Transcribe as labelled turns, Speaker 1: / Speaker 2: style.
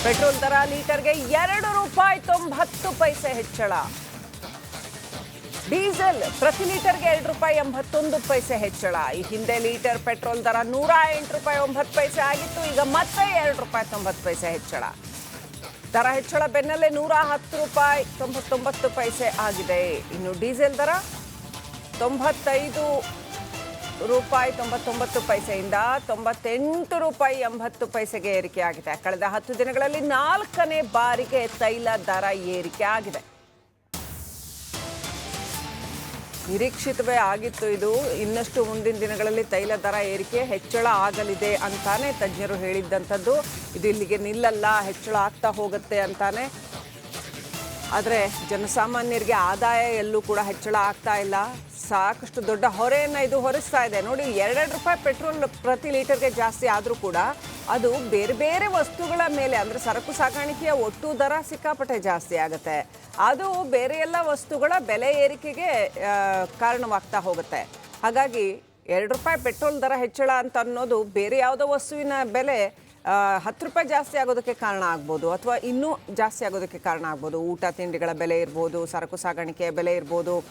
Speaker 1: Petrol ದರ ಲೀಟರ್ಗೆ ₹2.90 ಹೆಚ್ಚಳ. ಡೀಸೆಲ್ ಪ್ರತಿ ಲೀಟರ್ಗೆ ₹2.81 ಹೆಚ್ಚಳ. ಈ ಹಿಂದೆ ಲೀಟರ್ ಪೆಟ್ರೋಲ್ ದರ ₹108.09 ಆಗಿತ್ತು. ಈಗ ಮತ್ತೆ ₹2.90 ಹೆಚ್ಚಳ. ದರ ಹೆಚ್ಚಳ ಬೆನ್ನಲ್ಲೇ ₹110.99 ಆಗಿದೆ. ಇನ್ನು ಡೀಸೆಲ್ ದರ ₹95.99 ಇಂದ ₹98.80 ಏರಿಕೆಯಾಗಿದೆ. ಕಳೆದ 10 ದಿನಗಳಲ್ಲಿ 4ನೇ ಬಾರಿಗೆ ತೈಲ ದರ ಏರಿಕೆ ಆಗಿದೆ. ನಿರೀಕ್ಷಿತವೇ ಆಗಿತ್ತು ಇದು. ಇನ್ನಷ್ಟು ಮುಂದಿನ ದಿನಗಳಲ್ಲಿ ತೈಲ ದರ ಏರಿಕೆ ಹೆಚ್ಚಳ ಆಗಲಿದೆ ಅಂತಾನೆ ತಜ್ಞರು ಹೇಳಿದ್ದಂಥದ್ದು. ಇದು ಇಲ್ಲಿಗೆ ನಿಲ್ಲಲ್ಲ, ಹೆಚ್ಚಳ ಆಗ್ತಾ ಹೋಗುತ್ತೆ ಅಂತಾನೆ. ಆದರೆ ಜನಸಾಮಾನ್ಯರಿಗೆ ಆದಾಯ ಎಲ್ಲೂ ಕೂಡ ಹೆಚ್ಚಳ ಆಗ್ತಾ ಇಲ್ಲ. ಸಾಕಷ್ಟು ದೊಡ್ಡ ಹೊರೆಯನ್ನು ಇದು ಹೊರಿಸ್ತಾ ಇದೆ. ನೋಡಿ, ₹2 ಪೆಟ್ರೋಲ್ ಪ್ರತಿ ಲೀಟರ್ಗೆ ಜಾಸ್ತಿ ಆದರೂ ಕೂಡ ಅದು ಬೇರೆ ಬೇರೆ ವಸ್ತುಗಳ ಮೇಲೆ, ಅಂದರೆ ಸರಕು ಸಾಗಾಣಿಕೆಯ ಒಟ್ಟು ದರ ಸಿಕ್ಕಾಪಟ್ಟೆ ಜಾಸ್ತಿ ಆಗುತ್ತೆ. ಅದು ಬೇರೆ ಎಲ್ಲ ವಸ್ತುಗಳ ಬೆಲೆ ಏರಿಕೆಗೆ ಕಾರಣವಾಗ್ತಾ ಹೋಗುತ್ತೆ. ಹಾಗಾಗಿ ₹2 ಪೆಟ್ರೋಲ್ ದರ ಹೆಚ್ಚಳ ಅಂತ ಅನ್ನೋದು ಬೇರೆ ಯಾವುದೋ ವಸ್ತುವಿನ ಬೆಲೆ ₹10 ಜಾಸ್ತಿ ಆಗೋದಕ್ಕೆ ಕಾರಣ ಆಗ್ಬೋದು, ಅಥವಾ ಇನ್ನೂ ಜಾಸ್ತಿ ಆಗೋದಕ್ಕೆ ಕಾರಣ ಆಗ್ಬೋದು. ಊಟ ತಿಂಡಿಗಳ ಬೆಲೆ ಇರ್ಬೋದು, ಸರಕು ಸಾಗಾಣಿಕೆಯ ಬೆಲೆ ಇರ್ಬೋದು.